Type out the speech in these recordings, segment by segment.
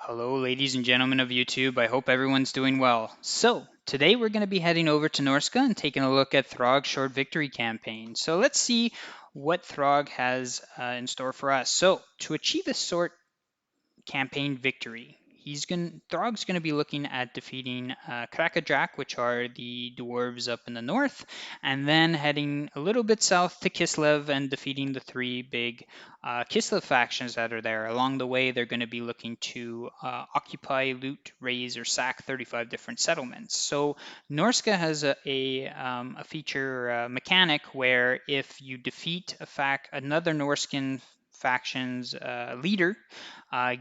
Hello, ladies and gentlemen of YouTube. I hope everyone's doing well. So, today we're going to be heading over to Norsca and taking a look at Throgg's short victory campaign. So, let's see what Throgg has in store for us. So, to achieve a short campaign victory, Throgg's going to be looking at defeating Krakadrak, which are the dwarves up in the north, and then heading a little bit south to Kislev and defeating the three big Kislev factions that are there. Along the way, they're going to be looking to occupy, loot, raise, or sack 35 different settlements. So Norsca has a feature mechanic where if you defeat another Norscan faction's leader,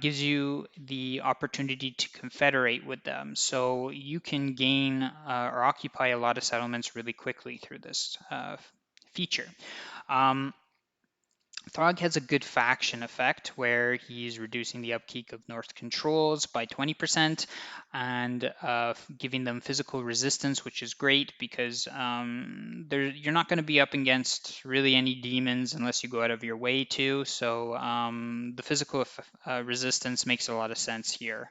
gives you the opportunity to confederate with them. So you can gain or occupy a lot of settlements really quickly through this feature. Um, Throgg has a good faction effect where he's reducing the upkeep of North controls by 20% and giving them physical resistance, which is great because you're not going to be up against really any demons unless you go out of your way to. So the physical resistance makes a lot of sense here.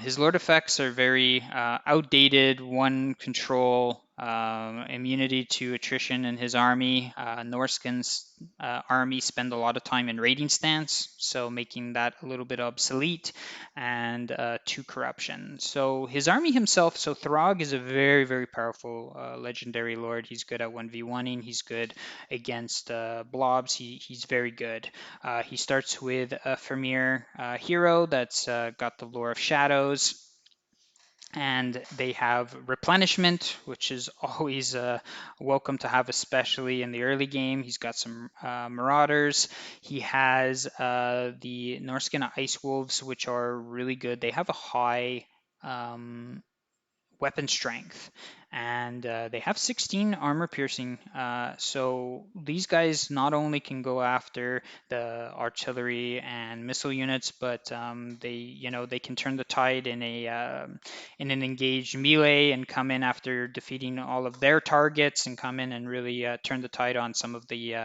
His Lord effects are very outdated, one control, immunity to attrition in his army. Norscan's army spend a lot of time in raiding stance, so making that a little bit obsolete, and 2 corruption. So his army himself, so Throgg is a very, very powerful legendary lord. He's good at 1v1ing, he's good against blobs, he's very good. He starts with a Vermeer hero that's got the lore of shadows, and they have replenishment, which is always welcome to have, especially in the early game. He's got some marauders. He has the Norscan Ice Wolves, which are really good. They have a high weapon strength, and they have 16 armor piercing. So these guys not only can go after the artillery and missile units, but they can turn the tide in an engaged melee and come in after defeating all of their targets and come in and really turn the tide on some of the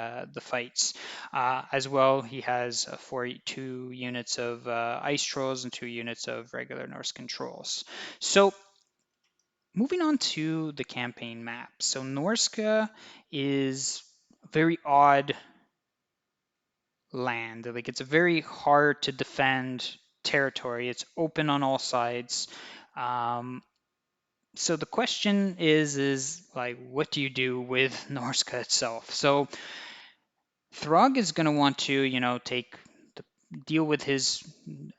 fights. As well, he has 42 units of ice trolls and 2 units of regular Norse controls. So moving on to the campaign map. So Norsca is a very odd land. Like, it's a very hard to defend territory. It's open on all sides. So the question is like, what do you do with Norsca itself? So Throgg is going to want to, deal with his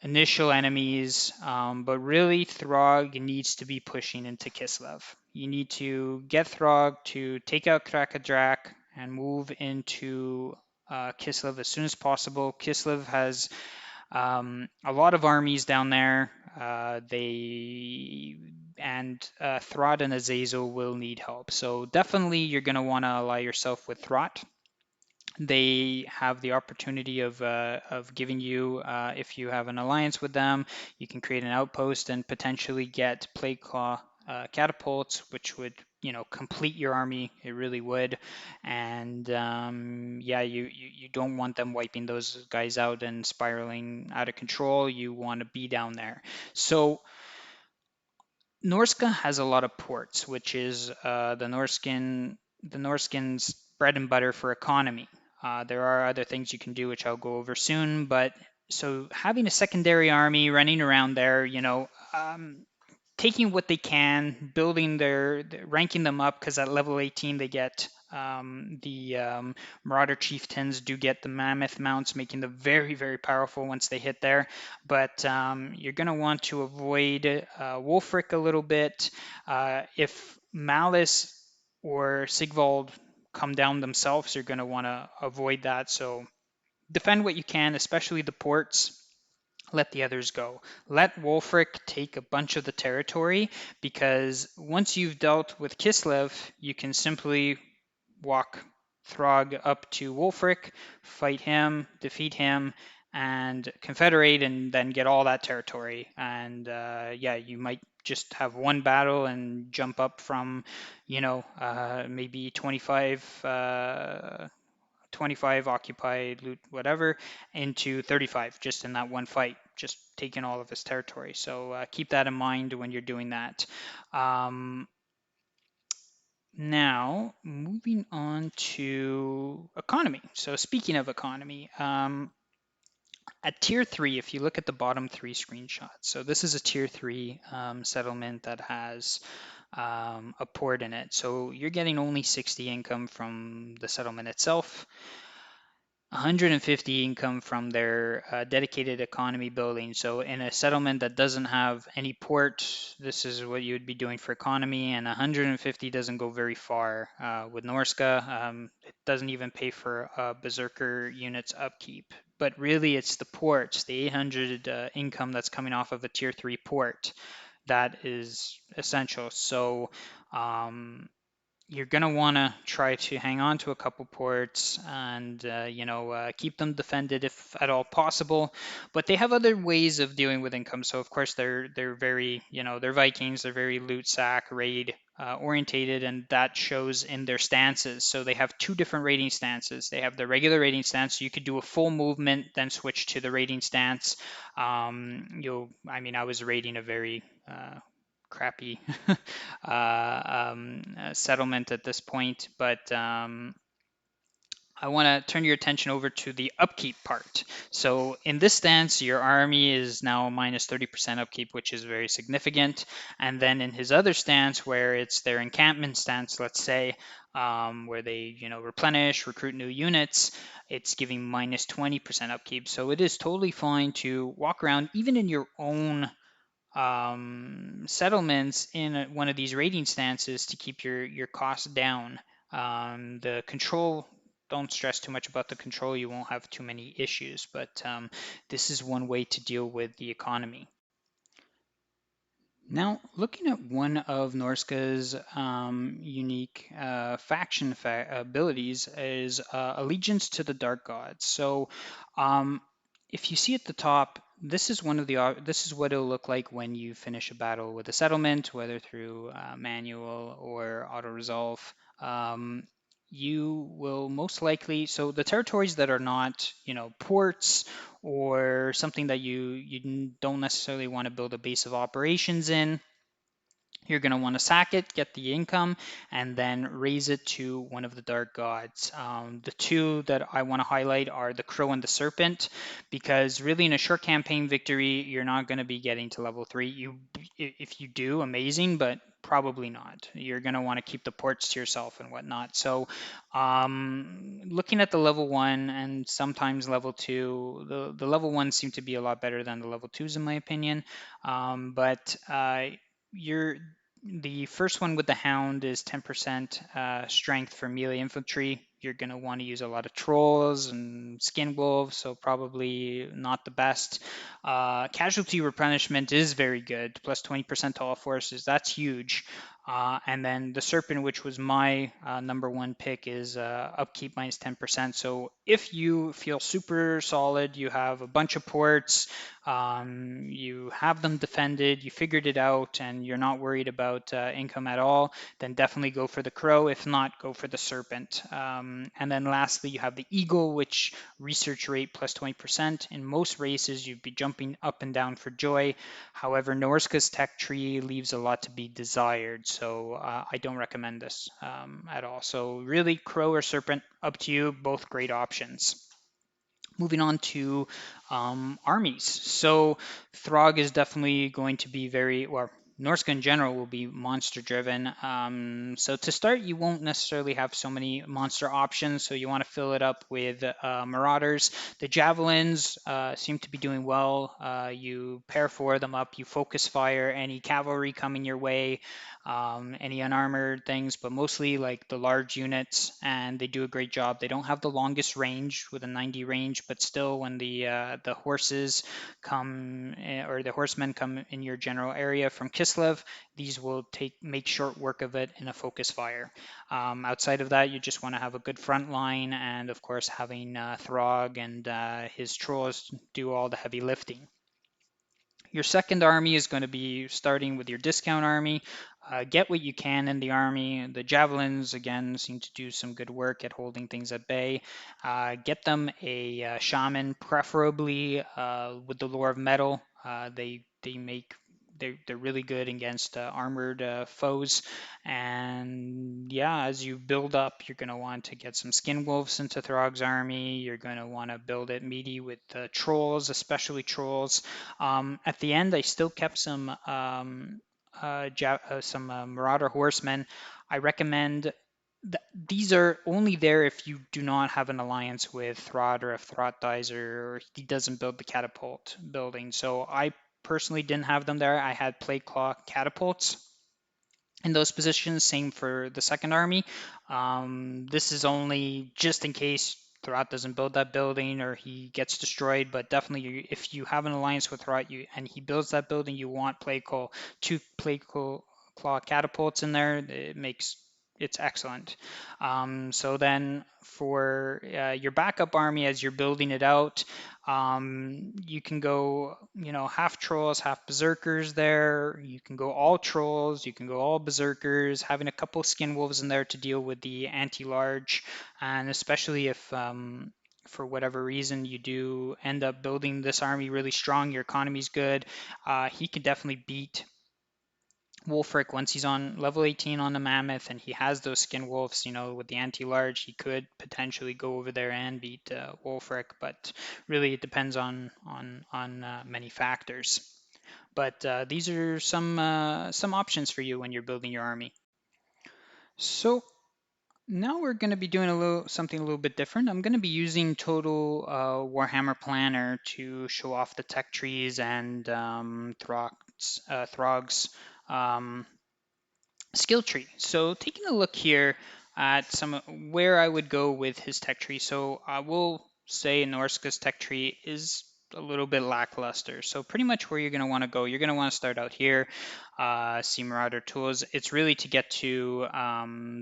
initial enemies, but really Throgg needs to be pushing into Kislev. You need to get Throgg to take out Krakadrak and move into Kislev as soon as possible. Kislev has a lot of armies down there. Throt and Azazel will need help. So definitely you're going to want to ally yourself with Throt. They have the opportunity of giving you, if you have an alliance with them, you can create an outpost and potentially get Plague Claw catapults, which would complete your army. It really would. And yeah, you don't want them wiping those guys out and spiraling out of control. You want to be down there. So Norsca has a lot of ports, which is the Norskins' bread and butter for economy. There are other things you can do, which I'll go over soon, but so having a secondary army running around there, taking what they can, ranking them up, because at level 18 they get the Marauder Chieftains do get the Mammoth mounts, making them very, very powerful once they hit there. But you're going to want to avoid Wolfric a little bit. If Malice or Sigvald come down themselves, you're going to want to avoid that. So defend what you can, especially the ports. Let the others go. Let Wolfric take a bunch of the territory, because once you've dealt with Kislev, you can simply walk Throgg up to Wolfric, fight him, defeat him, and confederate, and then get all that territory. And yeah, you might just have one battle and jump up from, maybe 25 25 occupied, loot, whatever, into 35 just in that one fight, just taking all of his territory. So keep that in mind when you're doing that. Now, moving on to economy. So speaking of economy, at tier 3, if you look at the bottom 3 screenshots, so this is a tier 3 settlement that has a port in it. So you're getting only 60 income from the settlement itself. 150 income from their dedicated economy building. So in a settlement that doesn't have any port, this is what you would be doing for economy, and 150 doesn't go very far. With Norsca, it doesn't even pay for Berserker units upkeep. But really, it's the ports, the 800 income that's coming off of a tier 3 port, that is essential. So you're going to want to try to hang on to a couple ports and keep them defended if at all possible. But they have other ways of dealing with income. So of course they're very, they're Vikings, they're very loot sack raid orientated, and that shows in their stances. So they have two different raiding stances. They have the regular raiding stance, so you could do a full movement then switch to the raiding stance. I was raiding a very crappy settlement at this point, but I want to turn your attention over to the upkeep part. So in this stance, your army is now minus 30% upkeep, which is very significant. And then in his other stance, where it's their encampment stance, let's say, where they replenish, recruit new units, it's giving minus 20% upkeep. So it is totally fine to walk around, even in your own settlements in one of these rating stances to keep your costs down. The control, don't stress too much about the control. You won't have too many issues, but this is one way to deal with the economy. Now, looking at one of Norsca's unique faction abilities is Allegiance to the Dark Gods. So, if you see at the top, this is this is what it'll look like when you finish a battle with a settlement, whether through manual or auto resolve. You will most likely, so the territories that are not, ports or something that you don't necessarily want to build a base of operations in, you're going to want to sack it, get the income, and then raise it to one of the dark gods. The two that I want to highlight are the Crow and the Serpent, because really in a short campaign victory, you're not going to be getting to level 3. If you do, amazing, but probably not. You're going to want to keep the ports to yourself and whatnot. So looking at the level 1 and sometimes level 2, the level 1 seem to be a lot better than the level 2s in my opinion. But you're the first one with the Hound is 10% strength for melee infantry. You're going to want to use a lot of trolls and skin wolves, so probably not the best. Casualty replenishment is very good, plus 20% to all forces. That's huge. And then the Serpent, which was my number one pick, is upkeep minus 10%. So if you feel super solid, you have a bunch of ports, you have them defended, you figured it out, and you're not worried about income at all, then definitely go for the Crow. If not, go for the Serpent. And then lastly, you have the Eagle, which research rate plus 20%. In most races, you'd be jumping up and down for joy. However, Norsca's tech tree leaves a lot to be desired, so I don't recommend this at all. So really, Crow or Serpent, up to you, both great options. Moving on to armies. So Throgg is definitely going to be Norsca in general will be monster driven. So to start, you won't necessarily have so many monster options, so you want to fill it up with Marauders. The Javelins seem to be doing well. You pair 4 of them up, you focus fire any cavalry coming your way, any unarmored things, but mostly like the large units, and they do a great job. They don't have the longest range with a 90 range, but still when the horses come or the horsemen come in your general area from Kislev, these will make short work of it in a focus fire. Outside of that, you just want to have a good front line, and of course having Throgg and his trolls do all the heavy lifting. Your second army is going to be starting with your discount army. get what you can in the army. The javelins, again, seem to do some good work at holding things at bay. Get them a shaman, preferably with the lore of metal. They're really good against armored foes. And yeah, as you build up, you're going to want to get some skin wolves into Throgg's army. You're going to want to build it meaty with trolls, especially trolls. At the end, I still kept some Marauder horsemen. I recommend these are only there if you do not have an alliance with Throt, or if Throt dies or he doesn't build the catapult building. So I personally didn't have them there. I had plate claw catapults in those positions. Same for the second army. This is only just in case Thurot doesn't build that building or he gets destroyed. But definitely, if you have an alliance with Thurot and he builds that building, you want two play claw catapults in there. It's excellent. So then for your backup army, as you're building it out, you can go, half trolls, half berserkers there. You can go all trolls. You can go all berserkers, having a couple skin wolves in there to deal with the anti-large. And especially if, for whatever reason, you do end up building this army really strong, your economy's good, he can definitely beat Wolfric once he's on level 18 on the Mammoth and he has those skin wolves, with the anti-large, he could potentially go over there and beat Wolfric, but really it depends on many factors. But these are some options for you when you're building your army. So now we're going to be doing something a little bit different. I'm going to be using Total Warhammer Planner to show off the tech trees and Throgg's skill tree. So taking a look here at where I would go with his tech tree. So I will say Norsca's tech tree is a little bit lackluster. So pretty much where you're going to want to go, you're going to want to start out here, see Marauder Tools. It's really to get to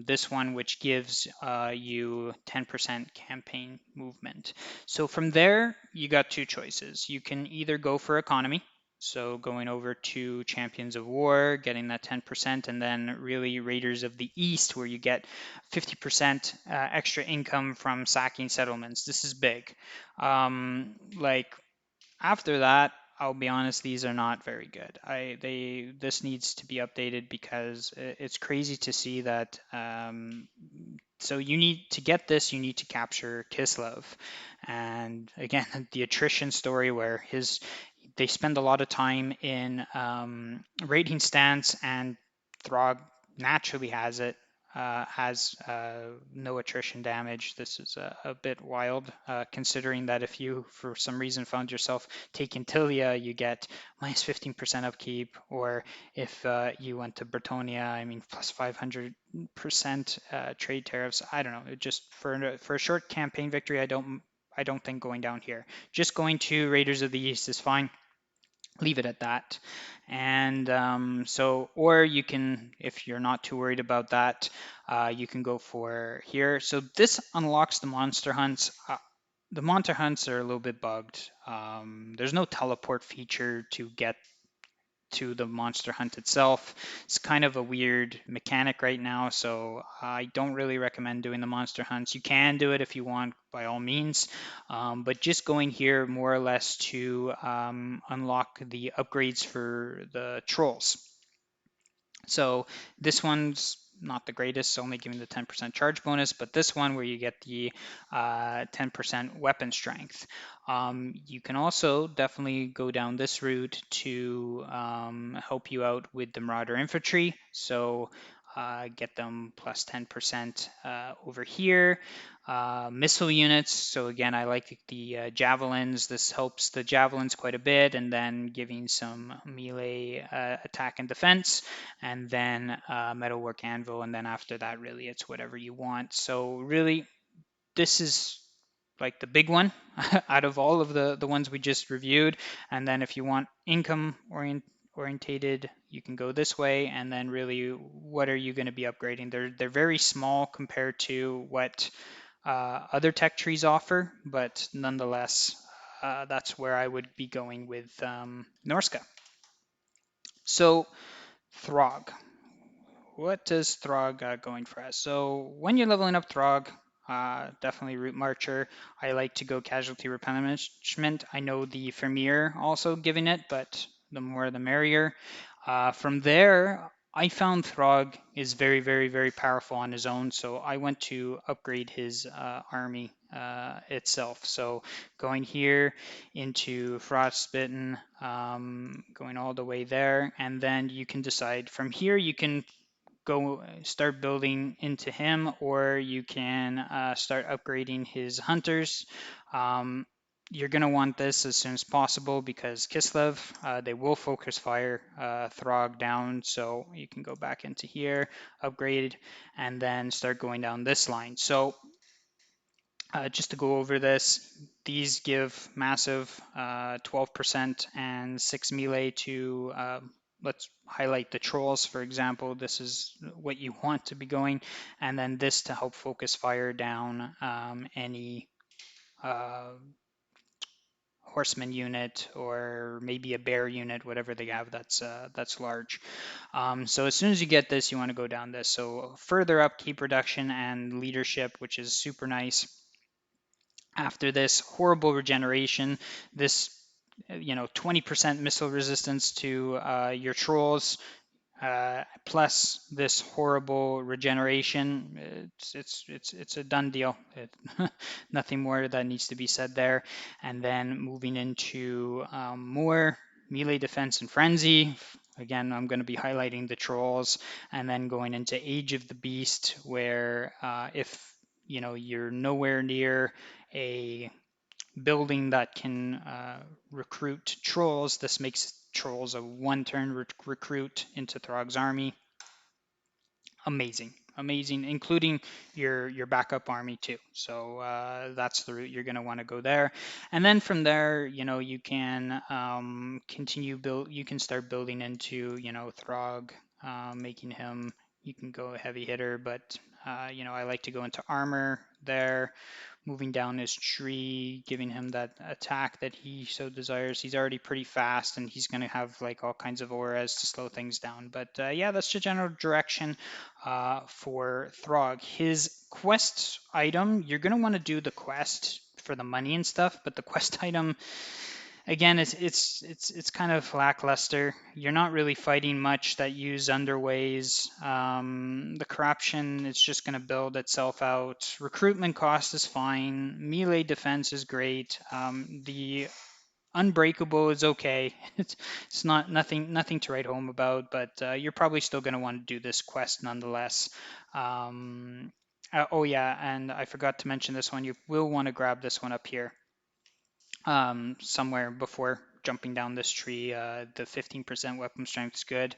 this one, which gives you 10% campaign movement. So from there, you got two choices. You can either go for economy, so going over to Champions of War, getting that 10%, and then really Raiders of the East, where you get 50% extra income from sacking settlements. This is big. Like after that, I'll be honest, these are not very good. This needs to be updated because it's crazy to see that. So you need to get this, you need to capture Kislev, and again, the attrition story where they spend a lot of time in raiding stance, and Throg naturally has no attrition damage. This is a bit wild, considering that if you, for some reason, found yourself taking Tilia, you get minus 15% upkeep, or if you went to Bretonia, I mean, plus 500% trade tariffs. I don't know. Just for a short campaign victory, I don't think going down here. Just going to Raiders of the East is fine. Leave it at that. And or you can, if you're not too worried about that, you can go for here. So this unlocks the monster hunts. The monster hunts are a little bit bugged. There's no teleport feature to get to the monster hunt itself. It's kind of a weird mechanic right now, so I don't really recommend doing the monster hunts. You can do it if you want, by all means, but just going here more or less to unlock the upgrades for the trolls. So this one's not the greatest, only giving the 10% charge bonus, but this one where you get the 10% weapon strength. You can also definitely go down this route to help you out with the Marauder Infantry. So get them plus 10% over here. Missile units. So again, I like the javelins. This helps the javelins quite a bit, and then giving some melee attack and defense, and then metalwork anvil, and then after that, really, it's whatever you want. So really, this is like the big one out of all of the ones we just reviewed. And then if you want income orientated, you can go this way. And then really, what are you going to be upgrading? They're very small compared to what other tech trees offer, but nonetheless, that's where I would be going with Norsca. So Throgg. what does Throgg got going for us? So when you're leveling up Throgg, definitely Root Marcher. I like to go Casualty Replenishment. I know the Vermeer also giving it, but the more the merrier. From there, I found Throgg is very, very, very powerful on his own, so I went to upgrade his army itself. So going here into Frostbitten, going all the way there, and then you can decide from here you can go start building into him, or you can start upgrading his hunters. Um, you're going to want this as soon as possible because Kislev, they will focus fire Throgg down. So you can go back into here, upgrade, and then start going down this line. So just to go over this, these give massive 12% and 6 melee to, let's highlight the trolls, for example. This is what you want to be going. And then this to help focus fire down any uh, horseman unit or maybe a bear unit, whatever they have that's large. So as soon as you get this, you want to go down this. So further upkeep reduction and leadership, which is super nice. After this, horrible regeneration, this 20% missile resistance to your trolls, plus this horrible regeneration. It's a done deal. Nothing more that needs to be said there. And then moving into more melee defense and frenzy. Again, I'm going to be highlighting the trolls, and then going into Age of the Beast, where if you're nowhere near a building that can recruit trolls, this makes trolls a one-turn recruit into Throgg's army. Amazing, amazing, including your backup army too. So that's the route you're going to want to go there, and then from there, you can continue build. You can start building into Throgg, making him. You can go heavy hitter, but I like to go into armor there, moving down his tree, giving him that attack that he so desires. He's already pretty fast, and he's going to have like all kinds of auras to slow things down. But yeah, that's the general direction for Throgg. His quest item, you're going to want to do the quest for the money and stuff, but the quest item, again, it's kind of lackluster. You're not really fighting much that use underways. The corruption is just going to build itself out. Recruitment cost is fine. Melee defense is great. The unbreakable is okay. It's not nothing to write home about, but you're probably still going to want to do this quest nonetheless. Oh yeah, and I forgot to mention this one. You will want to grab this one up here somewhere before jumping down this tree. The 15% weapon strength is good.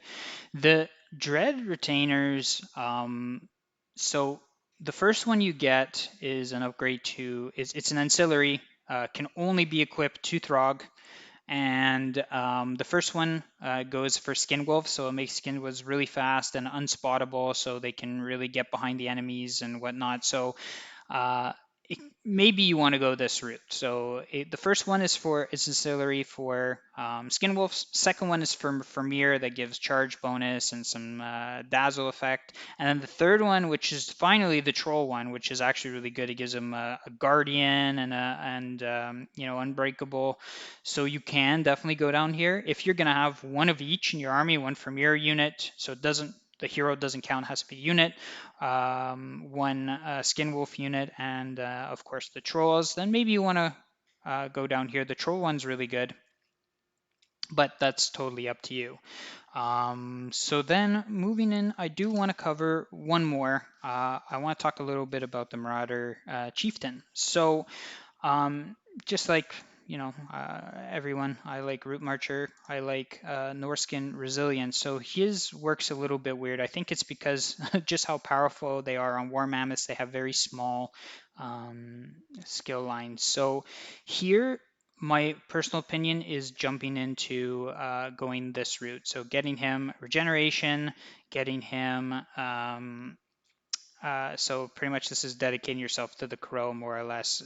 The Dread Retainers, so the first one you get is an upgrade to, it's an ancillary, can only be equipped to Throgg. And the first one goes for Skin Wolf, so it makes Skin Wolves really fast and unspottable, so they can really get behind the enemies and whatnot. So uh, maybe you want to go this route. So the first one is ancillary for Skin Wolves. Second one is for Vermeer that gives charge bonus and some dazzle effect. And then the third one, which is finally the troll one, which is actually really good. It gives him a guardian and unbreakable. So you can definitely go down here if you're going to have one of each in your army, one Vermeer unit. So the hero doesn't count, has to be a unit, one Skin Wolf unit, and of course the trolls. Then maybe you want to go down here. The troll one's really good, but that's totally up to you. So then moving in, I do want to cover one more. I want to talk a little bit about the Marauder Chieftain. So just like everyone, I like Root Marcher. I like Norscan Resilience. So his works a little bit weird. I think it's because just how powerful they are on War Mammoths. They have very small skill lines. So here, my personal opinion is jumping into going this route. So getting him regeneration, getting him so pretty much this is dedicating yourself to the Crow, more or less.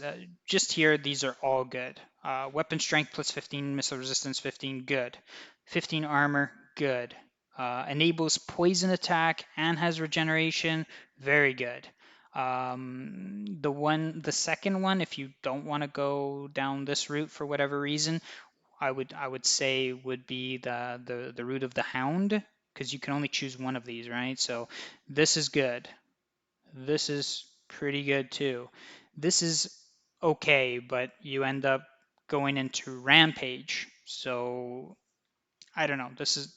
Just here, these are all good. Weapon strength plus 15, missile resistance 15, good. 15 armor, good. enables poison attack and has regeneration. Very good. The second one, if you don't want to go down this route for whatever reason, I would say would be the route of the Hound, because you can only choose one of these, right? So this is good. This is pretty good too. This is okay, but you end up going into Rampage. So I don't know. This.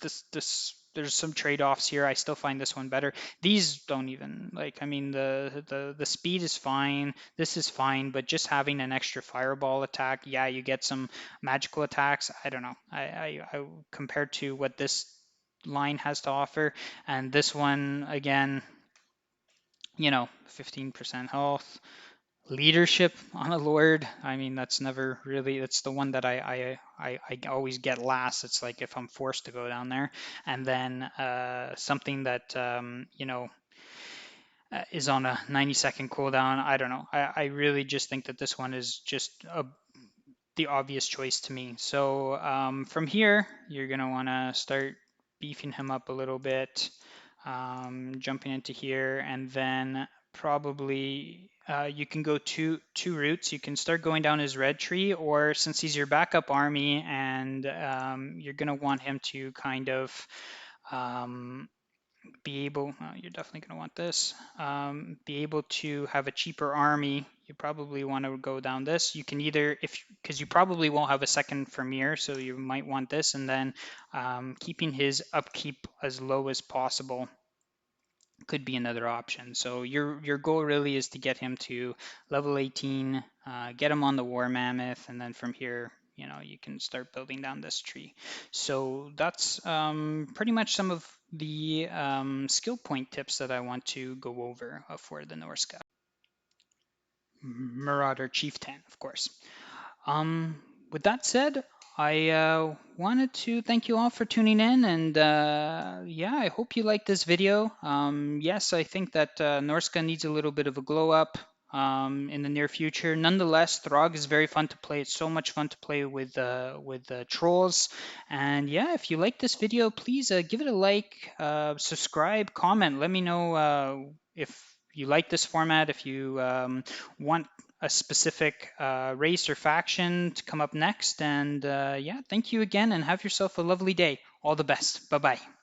There's some trade-offs here. I still find this one better. These don't even like. I mean, the speed is fine. This is fine, but just having an extra fireball attack, yeah, you get some magical attacks. I don't know. I compared to what this line has to offer, and this one again, 15% health. Leadership on a lord, I mean, that's never really, that's the one that I always get last. It's like if I'm forced to go down there. And then something that is on a 90-second cooldown. I don't know. I really just think that this one is just the obvious choice to me. So from here, you're going to want to start beefing him up a little bit, jumping into here, and then probably you can go two routes. You can start going down his red tree, or since he's your backup army and you're going to want him to kind of um, be able, you're definitely going to want this, be able to have a cheaper army. You probably want to go down this. You can either, because you probably won't have a second Vermeer, so you might want this, and then keeping his upkeep as low as possible could be another option. So your goal really is to get him to level 18, get him on the War Mammoth, and then from here, you can start building down this tree. So that's pretty much some of the skill point tips that I want to go over for the Norsca. Marauder Chieftain, of course. With that said, I wanted to thank you all for tuning in, and yeah, I hope you liked this video. Yes, I think that Norsca needs a little bit of a glow up in the near future. Nonetheless, Throgg is very fun to play. It's so much fun to play with trolls. And yeah, if you like this video, please give it a like, subscribe, comment. Let me know if you like this format, if you want a specific race or faction to come up next. And yeah, thank you again and have yourself a lovely day. All the best. Bye bye.